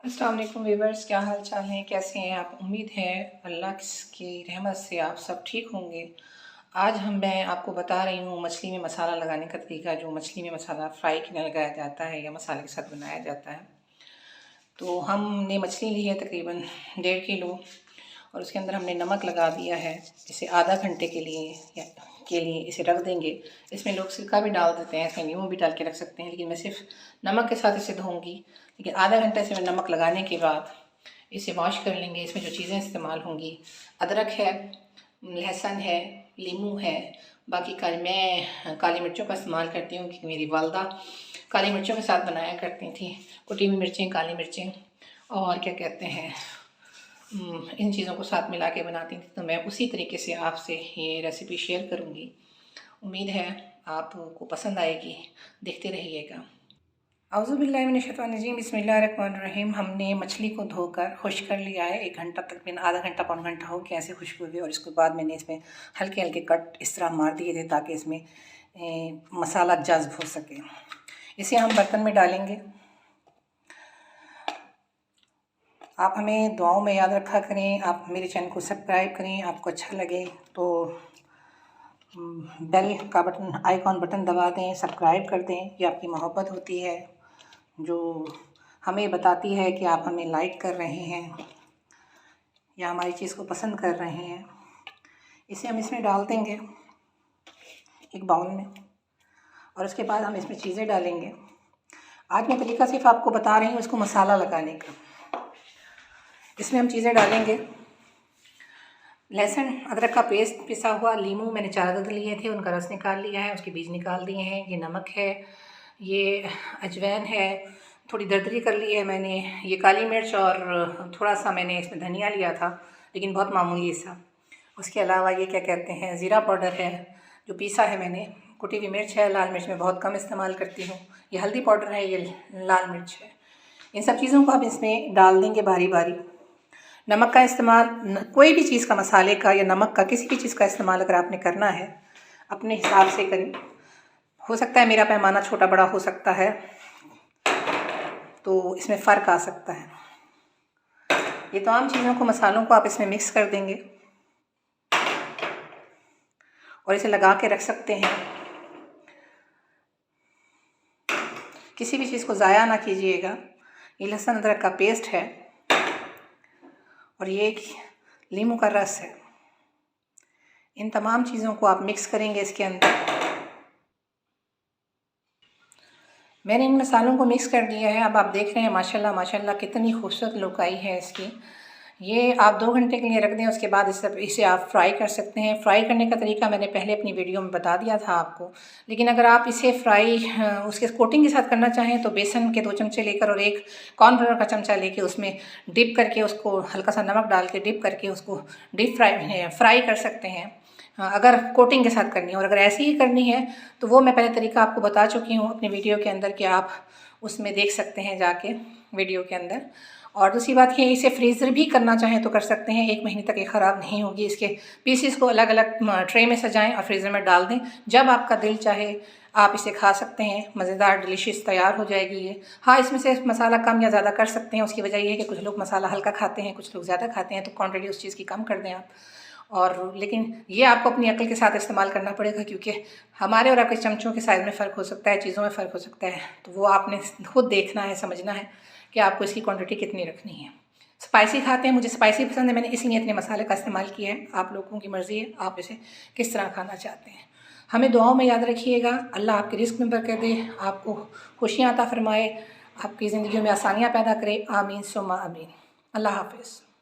अस्सलाम वालेकुम व्यूअर्स, क्या हाल चाल हैं, कैसे हैं आप। उम्मीद है अल्लाह की रहमत से आप सब ठीक होंगे। आज मैं आपको बता रही हूँ मछली में मसाला लगाने का तरीका। जो मछली में मसाला फ्राई के लिए लगाया जाता है या मसाले के साथ बनाया जाता है। तो हमने मछली ली है तकरीबन 1.5 किलो और उसके अंदर हमने नमक लगा दिया है। इसे आधा घंटे के लिए इसे रख देंगे। इसमें लोग सिरका भी डाल देते हैं, इसमें नींबू भी डाल के रख सकते हैं, लेकिन मैं सिर्फ नमक के साथ इसे धोऊंगी। लेकिन आधा घंटे से नमक लगाने के बाद इसे वॉश कर लेंगे। इसमें जो चीज़ें इस्तेमाल होंगी, अदरक है, लहसुन है, लीमू है, बाकी मैं काली मिर्चों का इस्तेमाल करती हूँ क्योंकि मेरी वालदा काली मिर्चों के साथ बनाया करती थी। कुटी हुई मिर्चें, काली मिर्चें और क्या कहते हैं, इन चीज़ों को साथ मिला के बनाती थी। तो मैं उसी तरीके से आपसे ये रेसिपी शेयर करूँगी। उम्मीद है आपको पसंद आएगी, देखते रहिएगा। औज़ुबिल्लाहि मिनश्शैतानिर्रजीम, बिस्मिल्लाहिर्रहमानिर्रहीम। हमने मछली को धोकर खुश्क कर लिया है। 1 घंटा तक, आधा घंटा पौन घंटा हो गया ऐसे खुश्क हुए। और इसके बाद मैंने इसमें हल्के हल्के कट इस तरह मार दिए थे ताकि इसमें मसाला जज़्ब हो सके। इसे हम बर्तन में डालेंगे। आप हमें दुआओं में याद रखा करें। आप मेरे चैनल को सब्सक्राइब करें। आपको अच्छा लगे तो बेल का बटन, आइकॉन बटन दबा दें, सब्सक्राइब कर दें। ये आपकी मोहब्बत होती है जो हमें बताती है कि आप हमें लाइक कर रहे हैं या हमारी चीज़ को पसंद कर रहे हैं। इसे हम इसमें डाल देंगे एक बाउल में और उसके बाद हम इसमें चीज़ें डालेंगे। आज मैं तरीका सिर्फ आपको बता रही हूँ इसको मसाला लगाने का। इसमें हम चीज़ें डालेंगे, लहसुन अदरक का पेस्ट पिसा हुआ, लीमू मैंने 4 अदद लिए थे, उनका रस निकाल लिया है, उसके बीज निकाल दिए हैं। ये नमक है, ये अजवाइन है, थोड़ी दरदरी कर ली है मैंने। ये काली मिर्च और थोड़ा सा मैंने इसमें धनिया लिया था, लेकिन बहुत मामूली सा। उसके अलावा ये क्या कहते हैं, ज़ीरा पाउडर है जो पीसा है मैंने। कुटी हुई मिर्च है, लाल मिर्च मैं बहुत कम इस्तेमाल करती हूँ। ये हल्दी पाउडर है, ये लाल मिर्च है। इन सब चीज़ों को आप इसमें डाल देंगे बारी बारी। नमक का इस्तेमाल कोई भी चीज़ का, मसाले का या नमक का, किसी भी चीज़ का इस्तेमाल अगर आपने करना है अपने हिसाब से करें। हो सकता है मेरा पैमाना छोटा बड़ा हो सकता है, तो इसमें फ़र्क आ सकता है। ये तमाम चीज़ों को, मसालों को आप इसमें मिक्स कर देंगे और इसे लगा के रख सकते हैं। किसी भी चीज़ को ज़ाया ना कीजिएगा। ये लहसुन अदरक का पेस्ट है और ये लीमू का रस है। इन तमाम चीज़ों को आप मिक्स करेंगे इसके अंदर। मैंने इन मसालों को मिक्स कर दिया है। अब आप देख रहे हैं माशाल्लाह माशाल्लाह कितनी खूबसूरत लुक आई है इसकी। ये आप 2 घंटे के लिए रख दें, उसके बाद इसे आप फ्राई कर सकते हैं। फ्राई करने का तरीका मैंने पहले अपनी वीडियो में बता दिया था आपको, लेकिन अगर आप इसे फ्राई उसके कोटिंग के साथ करना चाहें तो बेसन के 2 चमचे लेकर और 1 कॉर्नफ्लोर का चमचा लेके उसमें डिप करके, उसको हल्का सा नमक डाल के डिप करके उसको डीप फ्राई कर सकते हैं। अगर कोटिंग के साथ करनी है, और अगर ऐसी ही करनी है तो वो मैं पहले तरीका आपको बता चुकी हूँ अपनी वीडियो के अंदर, कि आप उसमें देख सकते हैं जाके वीडियो के अंदर। और दूसरी बात ये, इसे फ्रीज़र भी करना चाहें तो कर सकते हैं, 1 महीने तक ये ख़राब नहीं होगी। इसके पीसीस को अलग अलग ट्रे में सजाएं और फ्रीज़र में डाल दें। जब आपका दिल चाहे आप इसे खा सकते हैं। मज़ेदार डिलीशियस तैयार हो जाएगी ये। हाँ, इसमें से मसाला कम या ज़्यादा कर सकते हैं। उसकी वजह ये है कि कुछ लोग मसाला हल्का खाते हैं, कुछ लोग ज़्यादा खाते हैं, तो क्वांटिटी उस चीज़ की कम कर दें आप। और लेकिन ये आपको अपनी अक्ल के साथ इस्तेमाल करना पड़ेगा, क्योंकि हमारे और आपके चमचों के साइज़ में फ़र्क हो सकता है, चीज़ों में फ़र्क हो सकता है। तो वो आपने खुद देखना है, समझना है कि आपको इसकी क्वांटिटी कितनी रखनी है। स्पाइसी खाते हैं, मुझे स्पाइसी पसंद है, मैंने इसलिए इतने मसाले का इस्तेमाल किया है। आप लोगों की मर्ज़ी है, आप इसे किस तरह खाना चाहते हैं। हमें दुआओं में याद रखिएगा। अल्लाह आपके रिज़्क़ में बरकत दे, आपको खुशियाँ अता फ़रमाए, आपकी ज़िंदगी में आसानियाँ पैदा करे। आमीन सुम्मा आमीन। अल्लाह हाफ़िज़।